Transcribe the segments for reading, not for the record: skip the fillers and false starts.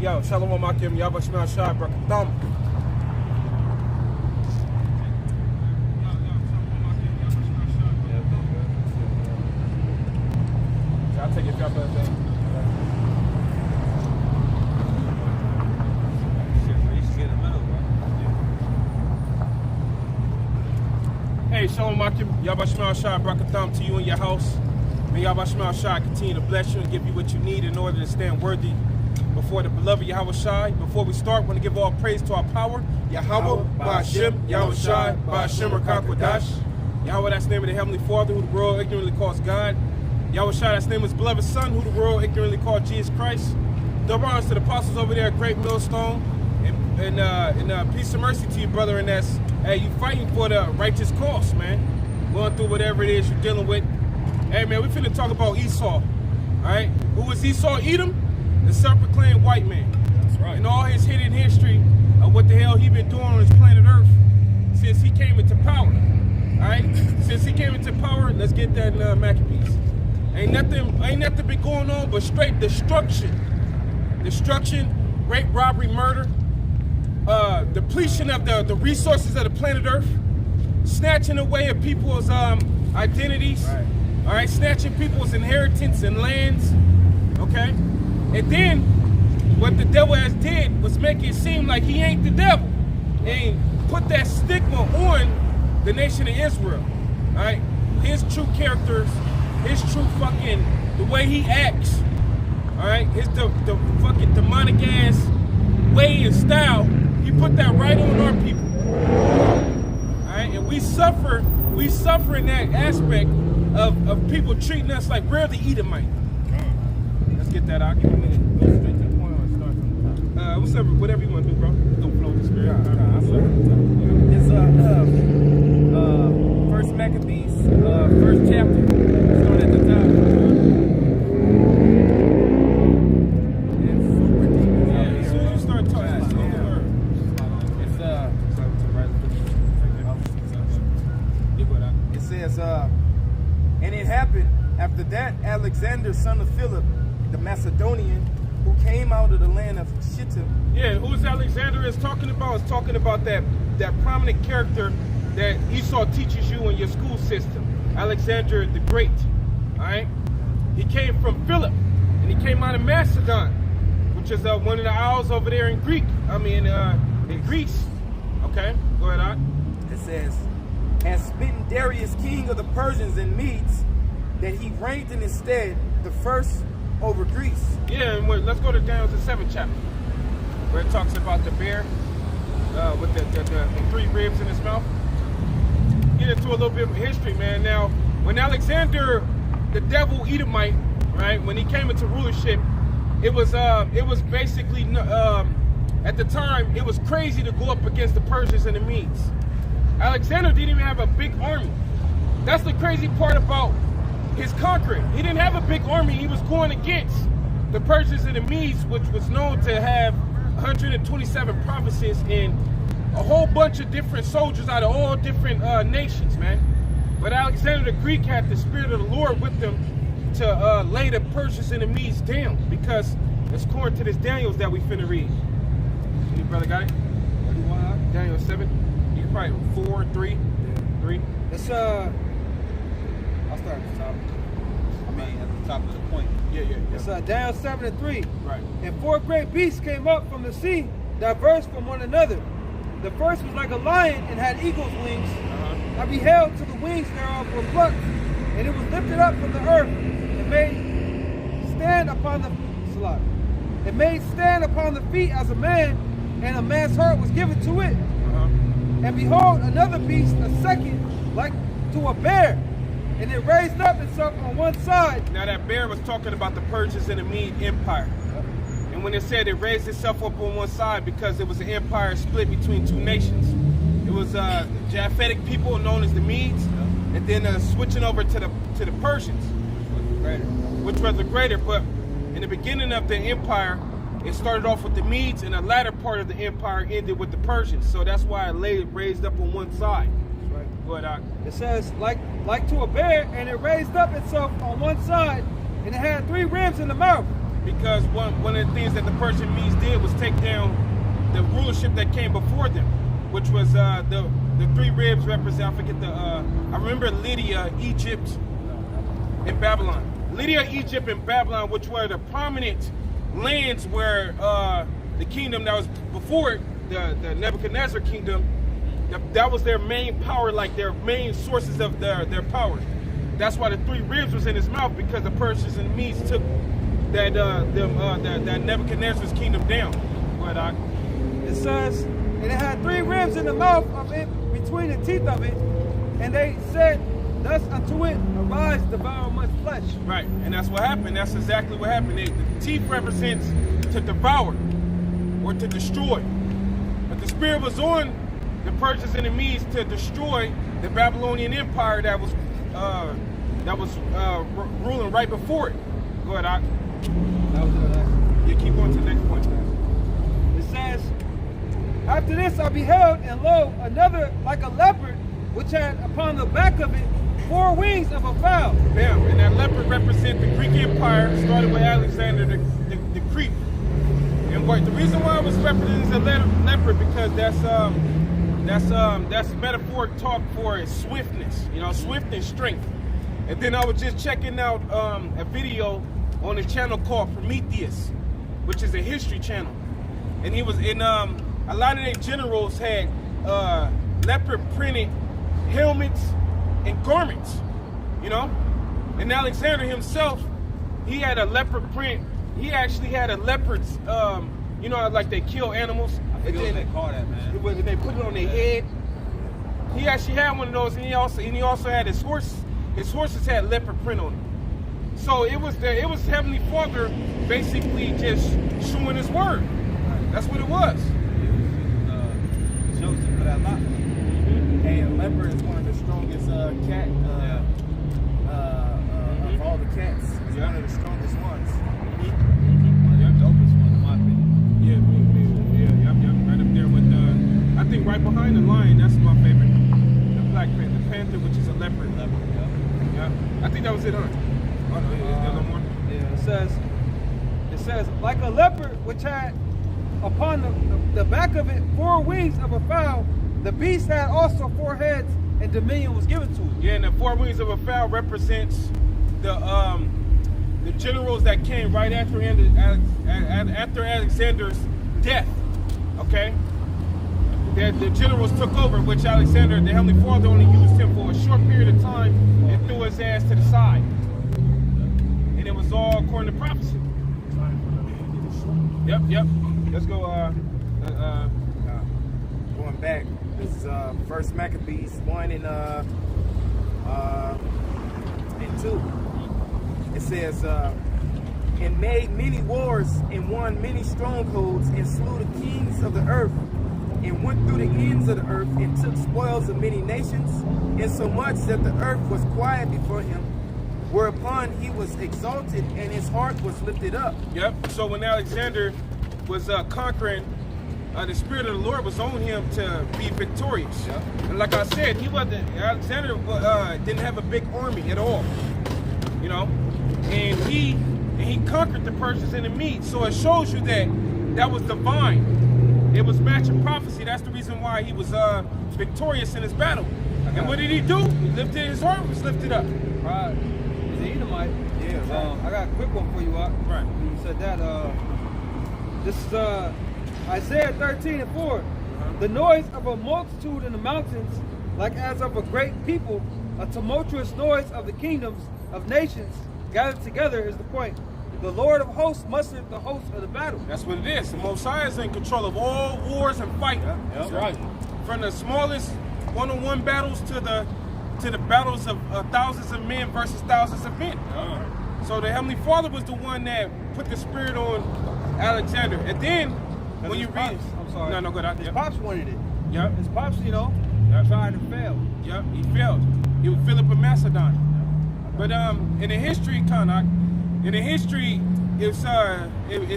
yo, Shalom Akim, Yahawashi Brakatham. I'll take it if y'all better thing. Hey, Shalom Akim, Yahawashi Brakatham to you and your house. May Yahawashi continue to bless you and give you what you need in order to stand worthy before the beloved Yahawashi. Before we start, I want to give all praise to our power, Yahweh, Ba'ashem, Yahawashi, Ba'ashem, Rakakwadash. Yahweh, that's the name of the Heavenly Father, who the world ignorantly calls God. Yahawashi, that's the name of his beloved Son, who the world ignorantly called Jesus Christ. Double honors to the apostles over there at Great Millstone. And peace and mercy to you, brother. And that's, hey, you fighting for the righteous cause, man. Going through whatever it is you're dealing with. Hey, man, we finna talk about Esau, all right? Who was Esau? Edom? The self-proclaimed white man. That's right. And all his hidden history of what the hell he been doing on this planet Earth since he came into power, all right? Since he came into power, let's get that Maccabees. Ain't nothing been going on but straight destruction. Destruction, rape, robbery, murder, depletion of the resources of the planet Earth, snatching away of people's identities. Right. All right, snatching people's inheritance and lands, okay? And then, what the devil has did was make it seem like he ain't the devil. And put that stigma on the nation of Israel, all right? His true characters, his true fucking, the way he acts, all right? The fucking demonic ass way and style, he put that right on our people, all right? And we suffer in that aspect of people treating us like we're the Edomite. Let's get that out. Give me a minute. Go straight to the point or start from the top. What's up? Whatever you want to do, bro. Don't flow with the spirit. It's First Maccabees, first chapter. Start at the top. Yeah, as soon as you start talking, it's on the word. It says, and it happened after that, Alexander, son of Philip, the Macedonian, who came out of the land of Shittim. Yeah, who's Alexander is talking about? Is talking about that prominent character that Esau teaches you in your school system. Alexander the Great, all right? He came from Philip, and he came out of Macedon, which is one of the isles over there in in Greece. Okay, go ahead, on. It says, has smitten Darius, king of the Persians and Medes, that he reigned in his stead, the first over Greece. Yeah, and let's go to Daniel the 7th chapter, where it talks about the bear with the 3 ribs in his mouth. Get into a little bit of history, man. Now, when Alexander, the devil Edomite, right, when he came into rulership, it was basically at the time it was crazy to go up against the Persians and the Medes. Alexander didn't even have a big army. That's the crazy part about his conquering. He didn't have a big army. He was going against the Persians and the Medes, which was known to have 127 provinces and a whole bunch of different soldiers out of all different nations, man. But Alexander the Greek had the spirit of the Lord with them to lay the Persians and the Medes down, because it's according to this Daniel that we finna read. Any brother got it? Daniel 7. You can probably 4, 3, 3. It's I'll start at the top. I mean, at the top of the point. Yeah. It's Daniel 7:3. Right. And 4 great beasts came up from the sea, diverse from one another. The first was like a lion and had eagle's wings. I beheld till the wings thereof were plucked, and it was lifted up from the earth, and made stand upon the feet as a man, and a man's heart was given to it. And behold, another beast, a second, like to a bear, and it raised up itself on one side. Now that bear was talking about the Persians and the Mede Empire. And when it said it raised itself up on one side, because it was an empire split between 2 nations. It was Japhetic people known as the Medes, and then switching over to the Persians, which was the greater. But in the beginning of the empire, it started off with the Medes, and the latter part of the empire ended with the Persians. So that's why it raised up on one side. Right. Go ahead, It says, like to a bear, and it raised up itself on one side, and it had 3 ribs in the mouth. because one of the things that the Persian Medes did was take down the rulership that came before them, which was the three ribs represent. I forget I remember Lydia, Egypt, and Babylon. Lydia, Egypt, and Babylon, which were the prominent lands where the kingdom that was before it, the Nebuchadnezzar kingdom, that was their main power, like their main sources of their power. That's why the three ribs was in his mouth, because the Persians and Medes took that Nebuchadnezzar's kingdom down. But it says, and it had three ribs in the mouth of it, between the teeth of it, and they said, thus unto it, arise, devour much flesh. Right, and that's what happened. That's exactly what happened. The teeth represents to devour or to destroy. But the spirit was on the Persians and the Medes to destroy the Babylonian Empire that was ruling right before it. Go ahead, Doc. That was it. You keep on to the next point. It says, after this I beheld, and lo, another like a leopard, which had upon the back of it 4 wings of a fowl. Bam. And that leopard represents the Greek Empire, started with Alexander the Greek. And the reason why it was represented as a leopard, because that's metaphoric talk for swiftness, swift and strength. And then I was just checking out a video on a channel called Prometheus, which is a history channel. And he was in a lot of their generals had leopard printed helmets and garments, And Alexander himself, he had a leopard print. He actually had a leopard's, like they kill animals. I forget what they call that, man. When they put it on their head. He actually had one of those, and he also had his horse. His horses had leopard print on them. So it was Heavenly Father basically just showing his word. That's what it was. Chosen for that lot. Hey, a leopard is one of the strongest cat of all the cats. It's one of the strongest ones. The dopest one, in my opinion. Yeah, right up there with I think right behind the lion. That's my favorite. The Black Panther, the panther, which is a leopard. Yeah, I think that was it, huh? Oh no, there's a little more. Yeah, it says, like a leopard which had upon the back of it 4 wings of a fowl, the beast had also 4 heads, and dominion was given to it. Yeah, and the 4 wings of a fowl represents the generals that came right after Alexander's death. Okay, the generals took over, which Alexander, the Heavenly Father, only used him for a short period of time and threw his ass to the side. And it was all according to prophecy. Yep. Let's go. Going back, this is First Maccabees 1 and 2. It says, and made many wars and won many strongholds and slew the kings of the earth and went through the ends of the earth and took spoils of many nations, insomuch that the earth was quiet before him, whereupon he was exalted and his heart was lifted up. Yep. So when Alexander was conquering, the Spirit of the Lord was on him to be victorious. Yep. And like I said, Alexander didn't have a big army at all, and he conquered the Persians and the Medes. So it shows you that was divine. It was matching prophecy. That's the reason why he was victorious in his battle. And what did he do? He lifted his heart, was lifted up. Right. He's an Edomite. Yeah, right. I got a quick one for you, Ak. Right. You said that. This is Isaiah 13 and 4. The noise of a multitude in the mountains, like as of a great people, a tumultuous noise of the kingdoms of nations gathered together is the point. The Lord of hosts mustered the host of the battle. That's what it is. The Most High is in control of all wars and fighting. That's right. From the smallest one-on-one battles to the battles of thousands of men versus thousands of men. So the Heavenly Father was the one that put the Spirit on Alexander. And then when you read, I'm sorry. No, go ahead. His pops wanted it. Yep. His pops, tried and failed. Yep, he failed. He was Philip of Macedon. But in the history, it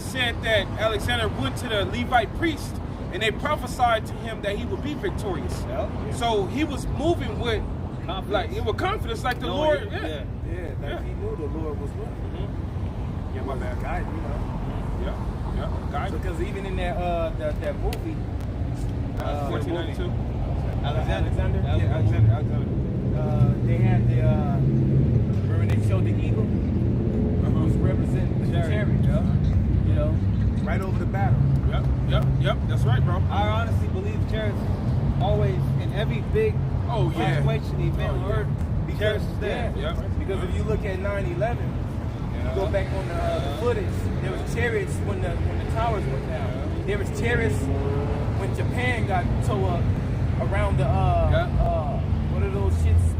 said that Alexander went to the Levite priest and they prophesied to him that he would be victorious. Yep. So he was moving with confidence, like the Lord. He knew the Lord was with him. Yeah, my bad. Guy, you know. Yeah. Guy. Because even in that movie, 1492. Alexander. Yeah, Alexander. They had the remember when they showed the eagle, was representing the chariot, you know, right over the battle. Yep. That's right, bro. I honestly believe chariots always in every big situation event on earth. Chariots is there. Yeah. Because if you look at 9/11, you go back on the footage. There was chariots when the towers went down. There was chariots when Japan got towed up around the what are those shits?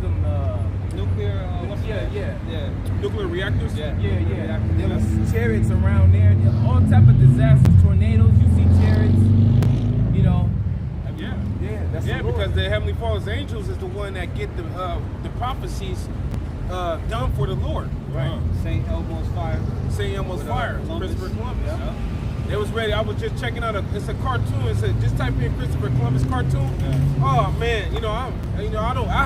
Nuclear. Nuclear reactors. Yeah. There was chariots around there. All type of disasters, tornadoes. You see chariots. You know. That's the Lord. Because the Heavenly Father's angels is the one that get the prophecies done for the Lord. Right. St. Elmo's fire. St. Elmo's fire. Columbus. Christopher Columbus. Yeah. It was ready. I was just checking out. It's a cartoon. It said just type in Christopher Columbus cartoon. Yeah. Oh man, I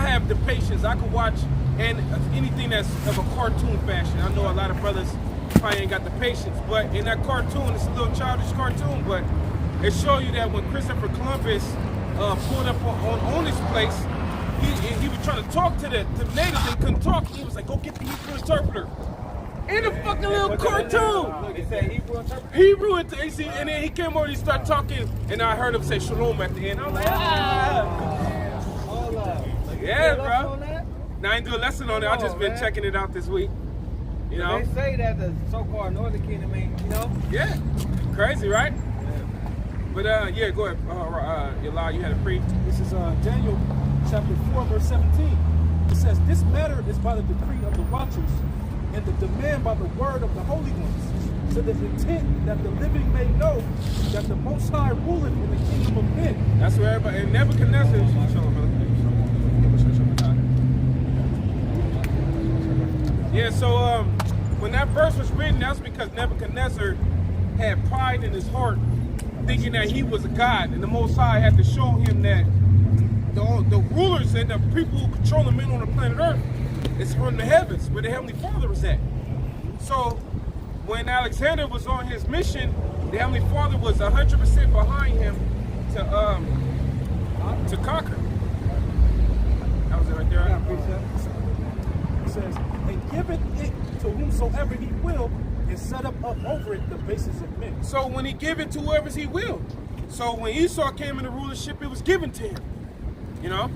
have the patience. I could watch anything that's of a cartoon fashion. I know a lot of brothers probably ain't got the patience, but in that cartoon, it's a little childish cartoon, but it shows you that when Christopher Columbus pulled up on this place, he was trying to talk to the natives. They couldn't talk. He was like, "Go get the Hebrew interpreter." In the fucking little cartoon. Look, it said Hebrew interpreter. Hebrew interpreter. And then he came over and he started talking, and I heard him say shalom at the end. I was like, Hold up. Yeah, bro. On that? Now I ain't do a lesson on it. I just been checking it out this week. You know? They say that the so-called Northern Kingdom ain't, Yeah. Crazy, right? But go ahead. Yala, you had a pre. This is Daniel chapter 4, verse 17. It says, "This matter is by the decree of the watchers, and the demand by the word of the holy ones, to the intent that the living may know that the Most High ruleth in the kingdom of men." That's where everybody, and Nebuchadnezzar. Yeah, so when that verse was written, that's because Nebuchadnezzar had pride in his heart, thinking that he was a god, and the Most High had to show him that the rulers and the people who control the men on the planet Earth is from the heavens, where the Heavenly Father is at. So when Alexander was on his mission, the Heavenly Father was 100% behind him to conquer. That was it right there. It says, "And giveth it to whomsoever he will, and set up over it the basis of men." So when he give it to whoever he will. So when Esau came into rulership, it was given to him. You know?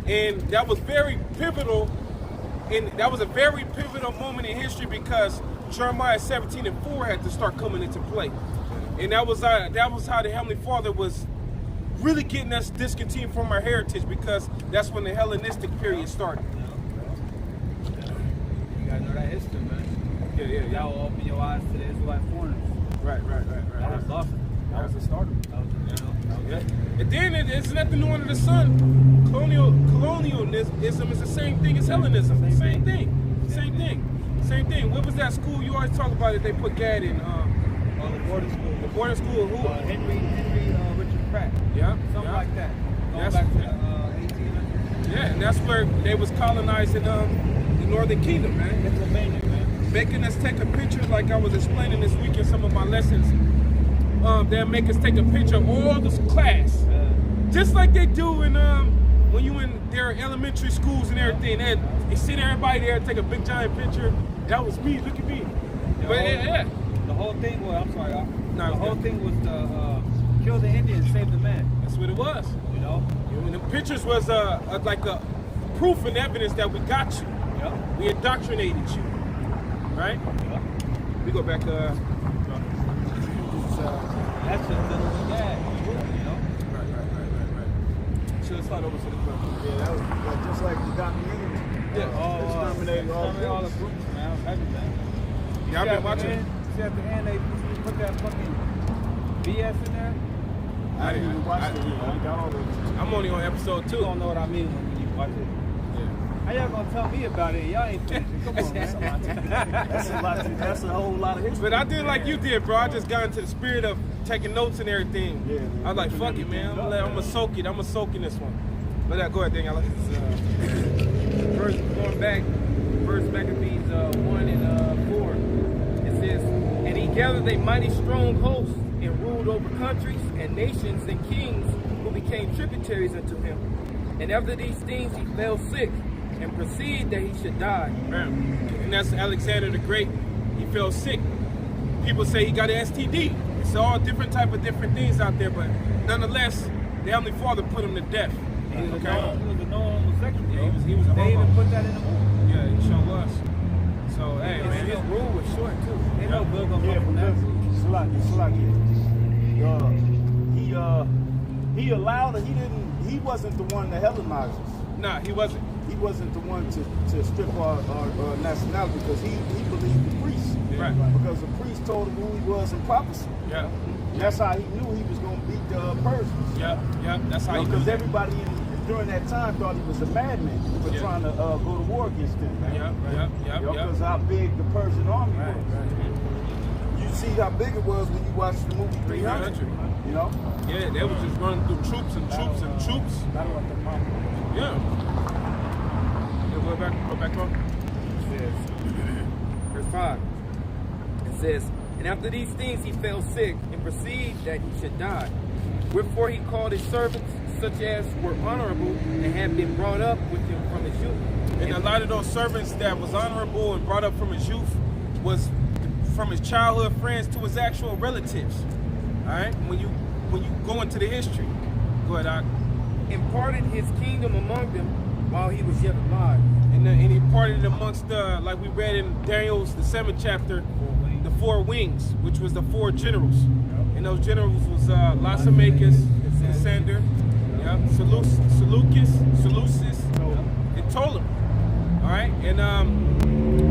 And that was very pivotal. And that was a very pivotal moment in history because Jeremiah 17:4 had to start coming into play. And that was how the Heavenly Father was really getting us discontinued from our heritage, because that's when the Hellenistic period started. You gotta know that history, man. Yeah. That will open your eyes to the Israelite foreigners. Right. That was awesome. That was the starter. And then it's nothing new under the sun. Colonialism is the same thing as Hellenism. Same thing. What was that school you always talk about that they put Gad in? The boarding school. The boarding school of who? Henry Richard Pratt. Yeah. Something like that. Going That's- back to the 1800s. Yeah, and that's where they was colonizing the Northern Kingdom, man. Pennsylvania, man. Making us take a picture, like I was explaining this week in some of my lessons. They'll make us take a picture of all this class. Just like they do in when you in their elementary schools and everything. They sit everybody there and take a big giant picture. That was me, look at me. The whole thing was, I'm sorry, No, the it's whole good. thing was to kill the Indians, save the man. That's what it was. You know? And the pictures was like a proof and evidence that we got you. Yep. We indoctrinated you. Right? Yep. We go back That's just the gag, you know? Right. So let's slide over to the front. Yeah, that was just like the documentary. Exterminating all the groups. groups, man. Heavy, man. Yeah, I've been watching. See at the end, they put that fucking BS in there. I didn't even watch it. I got all the. I'm only on episode 2. You don't know what I mean when you watch it. How y'all gonna tell me about it? Y'all ain't finished it. Come on, man. That's a whole lot of history. But I did like you did, bro. I just got into the spirit of taking notes and everything. Yeah, I was like, fuck it, man. I'm gonna soak it. I'm gonna soak in this one. But go ahead, Daniel. First, going back, First Maccabees 1 and 4. says, and he gathered a mighty strong host and ruled over countries and nations and kings who became tributaries unto him. And after these things he fell sick and perceived that he should die. And that's Alexander the Great. He fell sick. People say he got an STD. It's all different type of different things out there, but nonetheless, the Heavenly Father put him to death. He was a known homosexual. Yeah, he was a They homo. even put that in the movie. Yeah, he sure was. So, hey, And man. his rule was short too. They know good gonna Yeah, come from that. he allowed it. He wasn't the one to Hellenized us. Nah, he wasn't. He wasn't the one to strip our nationality because he believed the priest. Right. Because the priest told him who he was in prophecy. Yeah. And that's how he knew he was going to beat the Persians. Yeah. That's how he Because knew. everybody during that time thought he was a madman for trying to go to war against them. Yeah. Because how big the Persian army was. You see how big it was when you watch the movie 300. You know? Yeah, they was just running through troops and troops and troops. Battle of the Mama. Yeah. Go back on. It says, verse 5. It says, and after these things he fell sick and perceived that he should die. Wherefore he called his servants, such as were honorable and had been brought up with him from his youth. And a lot of those servants that was honorable and brought up from his youth was from his childhood friends to his actual relatives. All right, when you go into the history, go ahead, Doc. Imparted his kingdom among them while he was yet alive. And he parted amongst like we read in Daniel's the 7th chapter, the 4 wings, which was the 4 generals. And those generals was Lysimachus, Cassander, Seleucus, and Ptolemy. All right, and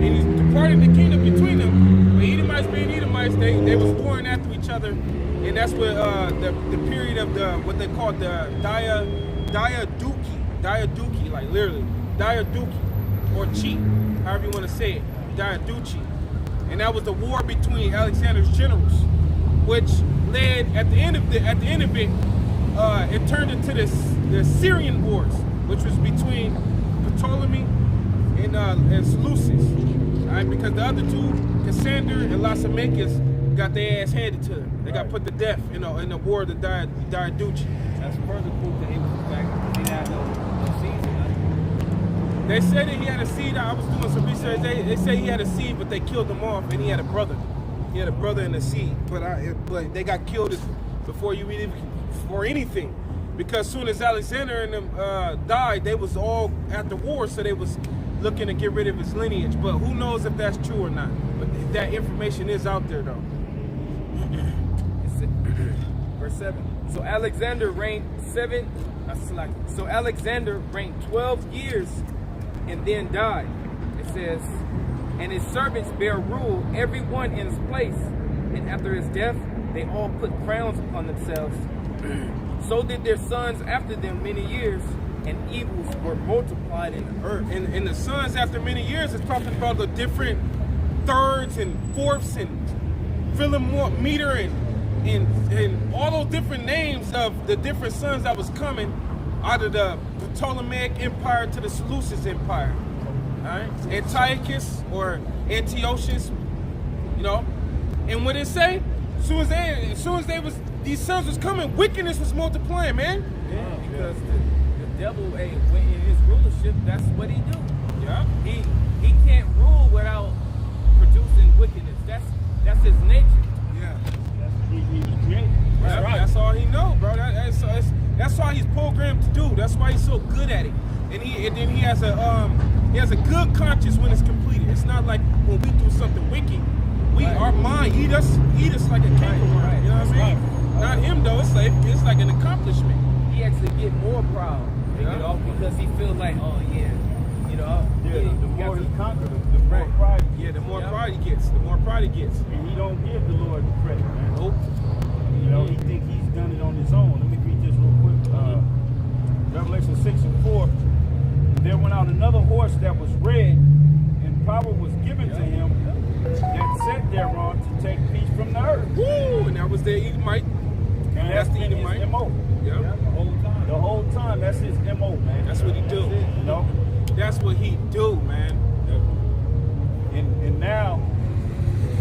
he's departed the kingdom between them. But Edomites being Edomites, they was warring after each other, and that's what the period of what they called the Diaduchi, like literally Diaduchi or Chi, however you want to say it, Diaduchi, and that was the war between Alexander's generals, which led at the end of it, it turned into the Syrian wars, which was between Ptolemy and Seleucus. All right, because the other two, Cassander and Lysimachus, got their ass handed to them. They got put to death in the war of the Diaduchi. That's further proof that he was back. He had no seeds or nothing. They said that he had a seed. I was doing some research. They say he had a seed, but they killed him off, and he had a brother. He had a brother and a seed, but they got killed before anything, because soon as Alexander and them died, they was all at the war, so they was looking to get rid of his lineage. But who knows if that's true or not? But that information is out there, though. Verse 7. So Alexander reigned 12 years and then died. It says, and his servants bare rule, every one in his place. And after his death, they all put crowns upon themselves. So did their sons after them many years, and evils were multiplied in the earth. And the sons after many years is talking about the different thirds and fourths and meter and all those different names of the different sons that was coming out of the Ptolemaic Empire to the Seleucid Empire. All right, Antiochus or Antiochus, you know. And what it say? As soon as these sons was coming, wickedness was multiplying, man. Yeah, because the devil, when in his rulership, that's what he do. Yeah. He can't rule without producing wickedness. That's his nature. Yeah. He was created. That's right. That's all he know, bro. That's why he's programmed to do. That's why he's so good at it. And then he has a good conscience when it's completed. It's not like when we do something wicked, our mind eat us like a kangaroo. Right. You know what I mean? Not him though. It's like an accomplishment. He actually get more proud, because he feel like, oh yeah, The more he conquers, the more pride. Yeah, the more pride he gets. The more pride he gets. And he don't give the Lord the credit, man. Nope. He think he's done it on his own. Let me read this real quick. Revelation 6:4. There went out another horse that was red, and power was given to him that sat thereon to take peace from the earth. Woo! And that was the Edomite. And That's the been his Edomite. MO. Yeah. The whole time, that's his MO, man. That's what he do. That's what he do, man. And now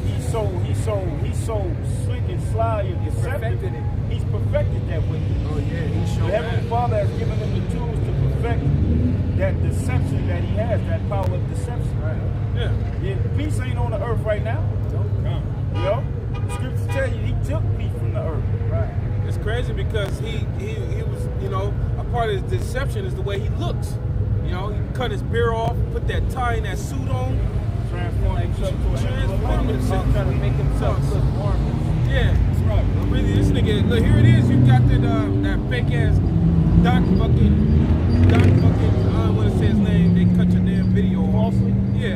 he's he's so slick and sly and deceptive. perfected it. He's perfected that way. Oh yeah, he The showed Heavenly that. Father has given him the tools to perfect that deception that he has, that power of deception. Right. Yeah. Yeah, peace ain't on the earth right now. You know? The scriptures tell you he took peace from the earth. Right. It's crazy because he was, you know, a part of his deception is the way he looks. You know, he cut his beard off, put that tie and that suit on. Transform himself to a Transform himself. Trying to make himself look warm. Yeah. That's right. But really, this nigga, look, here it is. You got that fake ass Doc fucking, I don't want to say his name. They cut your damn video off. Falsely? Yeah.